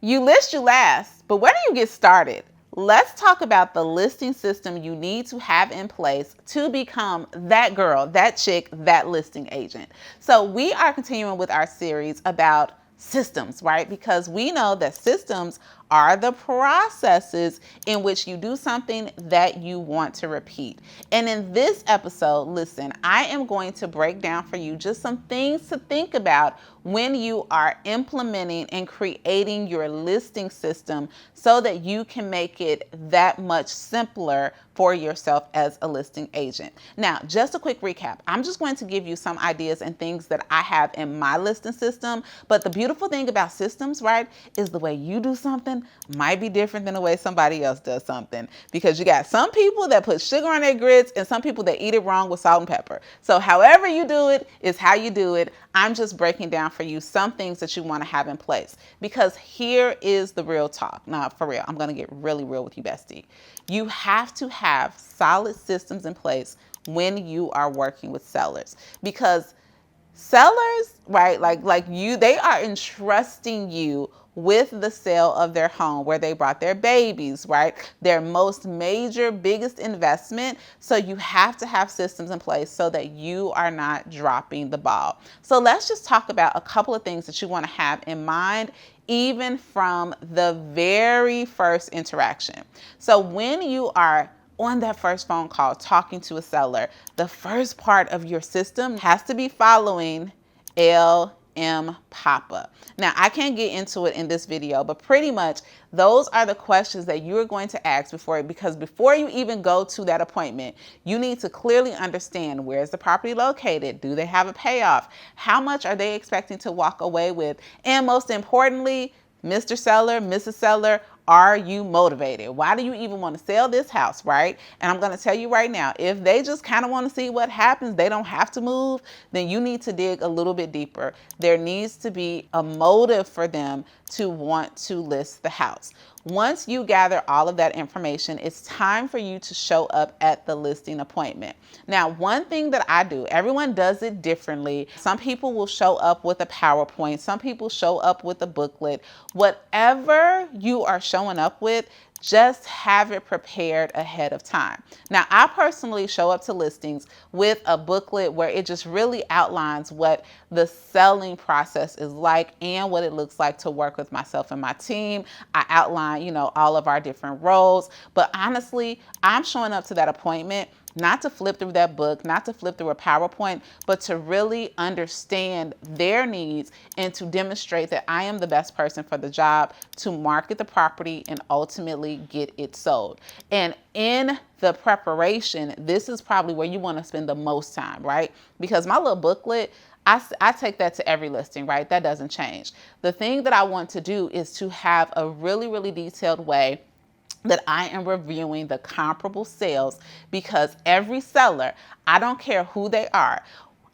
You list, you last, but where do you get started? Let's talk about the listing system you need to have in place to become that girl, that chick, that listing agent. So we are continuing with our series about systems, right? Because we know that systems are the processes in which you do something that you want to repeat. And in this episode, listen, I am going to break down for you just some things to think about when you are implementing and creating your listing system so that you can make it that much simpler for yourself as a listing agent. Now, just a quick recap. I'm just going to give you some ideas and things that I have in my listing system. But the beautiful thing about systems, right, is the way you do something might be different than the way somebody else does something. Because you got some people that put sugar on their grits and some people that eat it wrong with salt and pepper. So however you do it is how you do it. I'm just breaking down for you some things that you want to have in place. Because here is the real talk. Now, for real, I'm going to get really real with you, bestie. You have to have solid systems in place when you are working with sellers, because sellers, right, like you, they are entrusting you with the sale of their home where they brought their babies, right? Their most major, biggest investment. So you have to have systems in place so that you are not dropping the ball. So let's just talk about a couple of things that you want to have in mind even from the very first interaction. So when you are on that first phone call talking to a seller, the first part of your system has to be following Papa. Now, I can't get into it in this video, but pretty much those are the questions that you're going to ask because before you even go to that appointment, you need to clearly understand, where is the property located? Do they have a payoff? How much are they expecting to walk away with? And most importantly, Mr. Seller, Mrs. Seller, are you motivated? Why do you even want to sell this house, right? And I'm going to tell you right now, if they just kind of want to see what happens, they don't have to move, then you need to dig a little bit deeper. There needs to be a motive for them to want to list the house. Once you gather all of that information, it's time for you to show up at the listing appointment. Now, one thing that I do, everyone does it differently. Some people will show up with a PowerPoint. Some people show up with a booklet. Whatever you are showing up with, just have it prepared ahead of time. Now, I personally show up to listings with a booklet where it just really outlines what the selling process is like and what it looks like to work with myself and my team. I outline, all of our different roles. But honestly, I'm showing up to that appointment not to flip through that book, not to flip through a PowerPoint, but to really understand their needs and to demonstrate that I am the best person for the job to market the property and ultimately get it sold. And in the preparation, this is probably where you want to spend the most time, right? Because my little booklet, I take that to every listing, right? That doesn't change. The thing that I want to do is to have a really, really detailed way that I am reviewing the comparable sales, because every seller, I don't care who they are,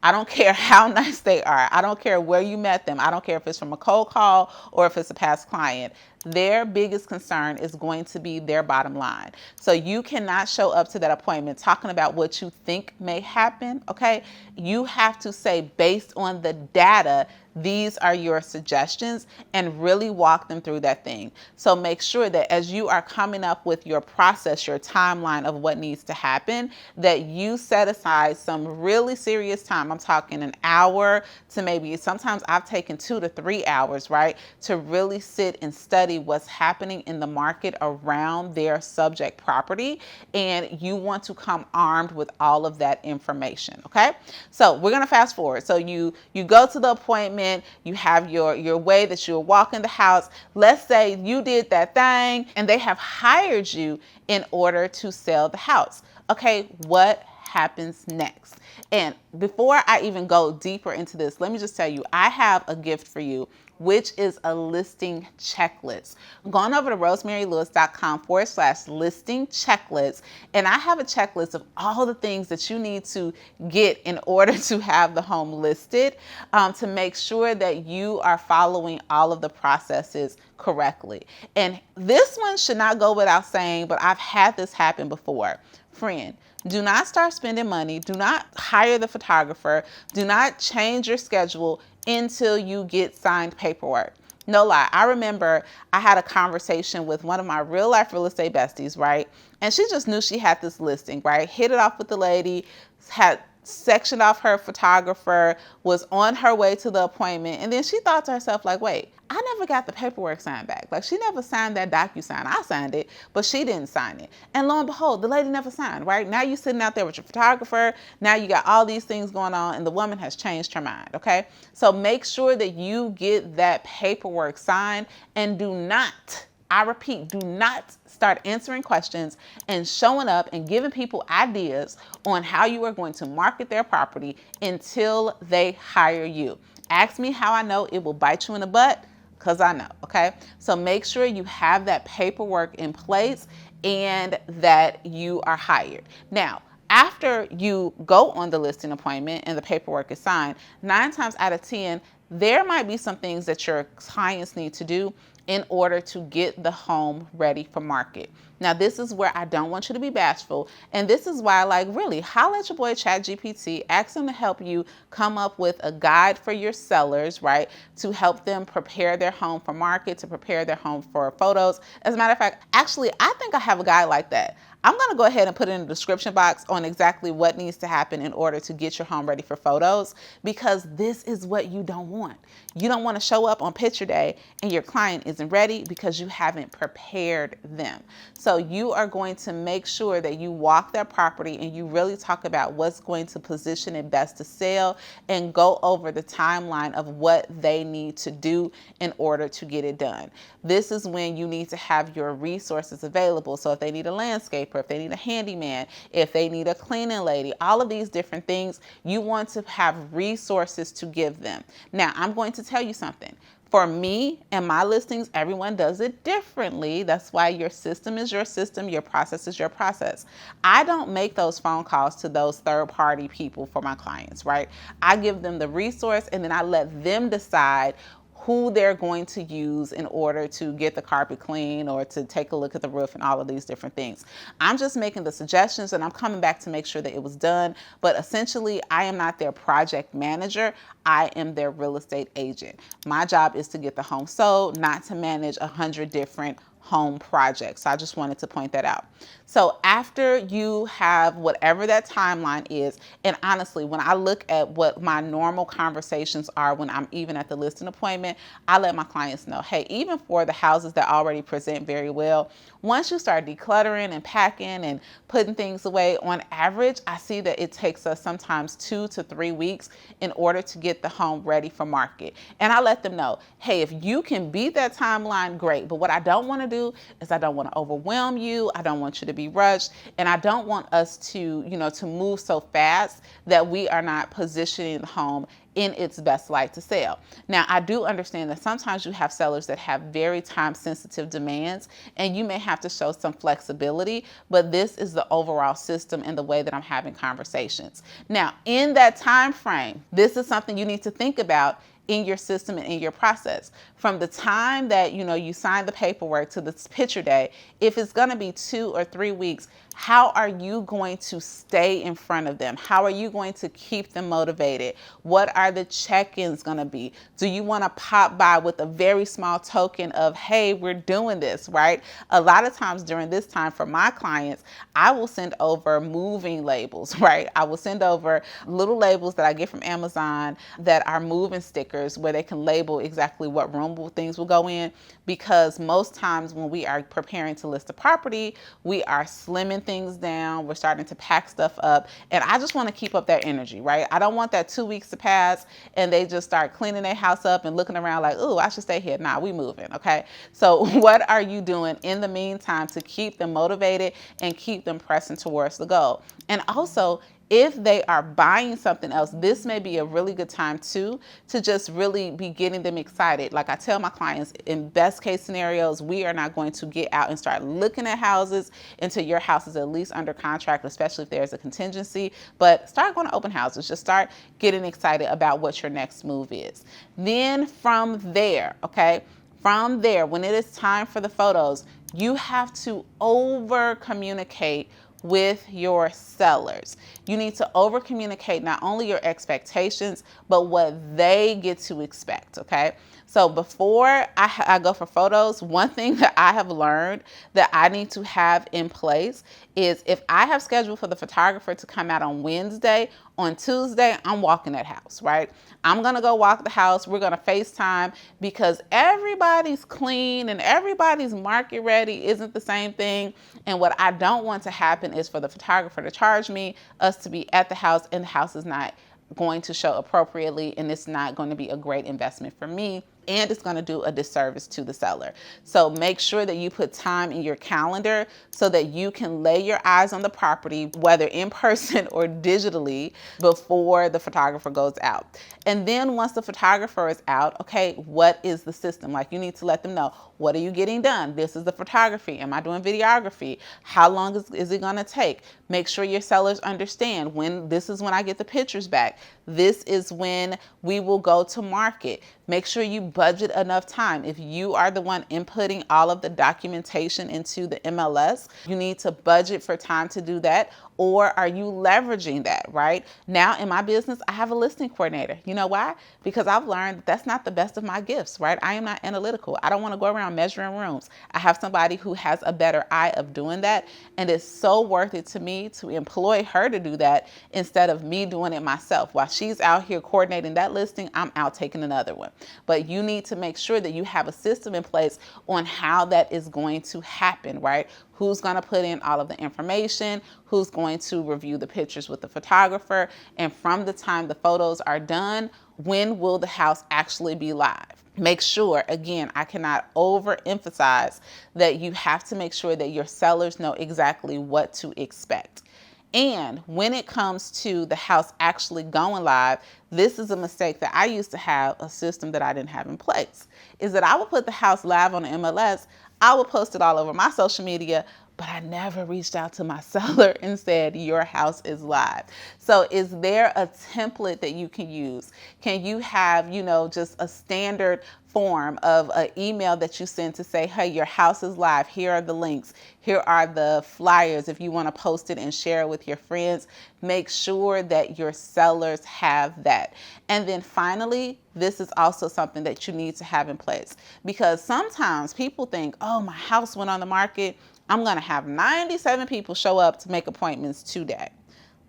I don't care how nice they are, I don't care where you met them, I don't care if it's from a cold call or if it's a past client, their biggest concern is going to be their bottom line. So you cannot show up to that appointment talking about what you think may happen, okay? You have to say, based on the data, these are your suggestions, and really walk them through that thing. So make sure that as you are coming up with your process, your timeline of what needs to happen, that you set aside some really serious time. I'm talking an hour to maybe, sometimes I've taken 2 to 3 hours, right, to really sit and study what's happening in the market around their subject property. And you want to come armed with all of that information, okay? So we're going to fast forward. So you go to the appointment, you have your way that you're walking the house. Let's say you did that thing and they have hired you in order to sell the house. Okay, what happens next? And before I even go deeper into this, let me just tell you, I have a gift for you, which is a listing checklist. I'm going over to rosemarylewis.com/listing checklist, and I have a checklist of all the things that you need to get in order to have the home listed, to make sure that you are following all of the processes correctly. And this one should not go without saying, but I've had this happen before. Friend, do not start spending money. Do not hire the photographer. Do not change your schedule until you get signed paperwork. No lie. I remember I had a conversation with one of my real life real estate besties, right? And she just knew she had this listing, right? Hit it off with the lady, had sectioned off her photographer, was on her way to the appointment. And then she thought to herself, like, wait, I never got the paperwork signed back. Like, she never signed that DocuSign. I signed it, but she didn't sign it. And lo and behold, the lady never signed, right? Now you're sitting out there with your photographer. Now you got all these things going on, and the woman has changed her mind, okay? So make sure that you get that paperwork signed, and do not, I repeat, do not start answering questions and showing up and giving people ideas on how you are going to market their property until they hire you. Ask me how I know it will bite you in the butt, because I know, okay? So make sure you have that paperwork in place and that you are hired. Now, after you go on the listing appointment and the paperwork is signed, 9 times out of 10, there might be some things that your clients need to do in order to get the home ready for market. Now, this is where I don't want you to be bashful. And this is why, like, really, holla at your boy ChatGPT, ask him to help you come up with a guide for your sellers, right? To help them prepare their home for market, to prepare their home for photos. As a matter of fact, actually, I think I have a guide like that. I'm going to go ahead and put it in the description box on exactly what needs to happen in order to get your home ready for photos, because this is what you don't want. You don't want to show up on picture day and your client isn't ready because you haven't prepared them. So you are going to make sure that you walk that property and you really talk about what's going to position it best to sell, and go over the timeline of what they need to do in order to get it done. This is when you need to have your resources available. So if they need a landscaper, if they need a handyman, if they need a cleaning lady, all of these different things, you want to have resources to give them. Now, I'm going to tell you something. For me and my listings, everyone does it differently. That's why your system is your system, your process is your process. I don't make those phone calls to those third-party people for my clients, right? I give them the resource, and then I let them decide who they're going to use in order to get the carpet clean or to take a look at the roof and all of these different things. I'm just making the suggestions, and I'm coming back to make sure that it was done. But essentially, I am not their project manager. I am their real estate agent. My job is to get the home sold, not to manage 100 different home projects. So I just wanted to point that out. So after you have whatever that timeline is, and honestly, when I look at what my normal conversations are when I'm even at the listing appointment, I let my clients know, hey, even for the houses that already present very well, once you start decluttering and packing and putting things away, on average, I see that it takes us sometimes 2 to 3 weeks in order to get the home ready for market. And I let them know, hey, if you can beat that timeline, great. But what I don't want to do is I don't want to overwhelm you. I don't want you to be rushed. And I don't want us to, to move so fast that we are not positioning the home in its best light to sell. Now, I do understand that sometimes you have sellers that have very time-sensitive demands, and you may have to show some flexibility, but this is the overall system and the way that I'm having conversations. Now, in that time frame, this is something you need to think about in your system and in your process. From the time that you sign the paperwork to the picture day, if it's going to be 2 or 3 weeks, how are you going to stay in front of them? How are you going to keep them motivated? What are the check-ins going to be? Do you want to pop by with a very small token of, hey, we're doing this, right? A lot of times during this time for my clients, I will send over moving labels, right? I will send over little labels that I get from Amazon that are moving stickers where they can label exactly what room things will go in, because most times when we are preparing to list a property, we are slimming things down, we're starting to pack stuff up, and I just want to keep up that energy, right? I don't want that 2 weeks to pass and they just start cleaning their house up and looking around like, oh, I should stay here. Nah, we moving, okay? So what are you doing in the meantime to keep them motivated and keep them pressing towards the goal? And also, if they are buying something else, this may be a really good time too to just really be getting them excited. Like I tell my clients, in best case scenarios, we are not going to get out and start looking at houses until your house is at least under contract, especially if there's a contingency. But start going to open houses. Just start getting excited about what your next move is. Then from there, okay, from there, when it is time for the photos, you have to over communicate with your sellers. You need to over communicate not only your expectations, but what they get to expect, okay? So before I go for photos, one thing that I have learned that I need to have in place is if I have scheduled for the photographer to come out on Wednesday, on Tuesday, I'm walking that house, right? I'm going to go walk the house. We're going to FaceTime because everybody's clean and everybody's market ready isn't the same thing. And what I don't want to happen is for the photographer to charge me, us to be at the house, and the house is not going to show appropriately, and it's not going to be a great investment for me, and it's going to do a disservice to the seller. So make sure that you put time in your calendar so that you can lay your eyes on the property, whether in person or digitally, before the photographer goes out. And then once the photographer is out, okay, what is the system? Like, you need to let them know, what are you getting done? This is the photography. Am I doing videography? How long is it going to take? Make sure your sellers understand this is when I get the pictures back. This is when we will go to market. Make sure you budget enough time. If you are the one inputting all of the documentation into the MLS, you need to budget for time to do that. Or are you leveraging that, right? Now in my business, I have a listing coordinator. You know why? Because I've learned that's not the best of my gifts, right? I am not analytical. I don't want to go around measuring rooms. I have somebody who has a better eye of doing that. And it's so worth it to me to employ her to do that instead of me doing it myself. While she's out here coordinating that listing, I'm out taking another one. But you need to make sure that you have a system in place on how that is going to happen, right? Who's going to put in all of the information, who's going to review the pictures with the photographer, and from the time the photos are done, when will the house actually be live? Make sure, again, I cannot overemphasize that you have to make sure that your sellers know exactly what to expect. And when it comes to the house actually going live, this is a mistake that I used to have, a system that I didn't have in place, is that I would put the house live on the MLS. I would post it all over my social media, but I never reached out to my seller and said, your house is live. So is there a template that you can use? Can you have, just a standard form of an email that you send to say, hey, your house is live. Here are the links. Here are the flyers if you want to post it and share it with your friends. Make sure that your sellers have that. And then finally, this is also something that you need to have in place, because sometimes people think, oh, my house went on the market. I'm going to have 97 people show up to make appointments today.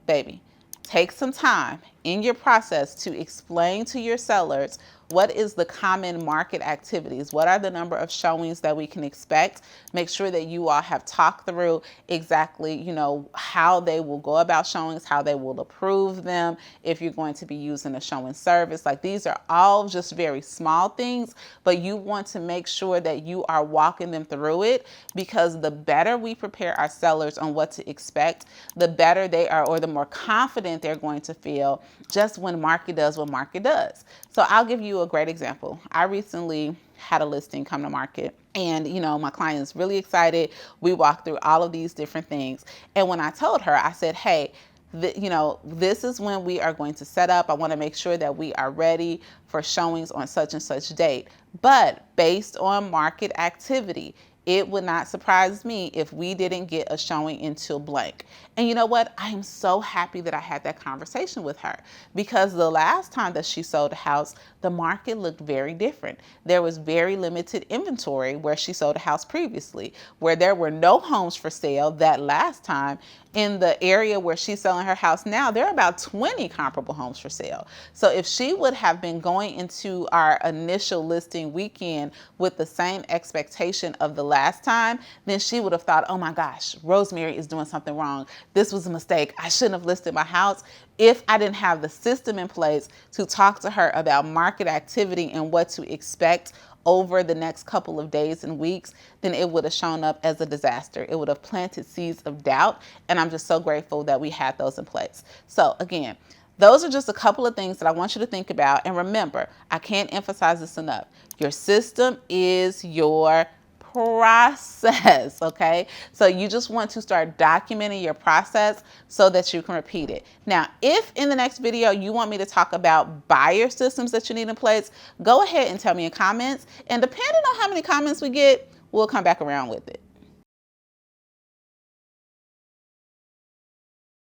Baby, take some time in your process to explain to your sellers what is the common market activities, what are the number of showings that we can expect. Make sure that you all have talked through exactly, how they will go about showings, how they will approve them, if you're going to be using a showing service. Like, these are all just very small things, but you want to make sure that you are walking them through it, because the better we prepare our sellers on what to expect, the better they are, or the more confident they're going to feel just when market does what market does. So I'll give you a great example. I recently had a listing come to market, and my client is really excited. We walked through all of these different things, and when I told her, I said, hey, this is when we are going to set up. I want to make sure that we are ready for showings on such and such date. But based on market activity, it would not surprise me if we didn't get a showing until blank. And you know what? I am so happy that I had that conversation with her, because the last time that she sold a house, the market looked very different. There was very limited inventory where she sold a house previously, where there were no homes for sale that last time. In the area where she's selling her house now, there are about 20 comparable homes for sale. So if she would have been going into our initial listing weekend with the same expectation of the last time, then she would have thought, oh my gosh, Rosemary is doing something wrong. This was a mistake. I shouldn't have listed my house. If I didn't have the system in place to talk to her about market activity and what to expect over the next couple of days and weeks, then it would have shown up as a disaster. It would have planted seeds of doubt. And I'm just so grateful that we had those in place. So again, those are just a couple of things that I want you to think about. And remember, I can't emphasize this enough. Your system is your process, okay? So you just want to start documenting your process so that you can repeat it. Now, if in the next video you want me to talk about buyer systems that you need in place, go ahead and tell me in comments. And depending on how many comments we get, we'll come back around with it.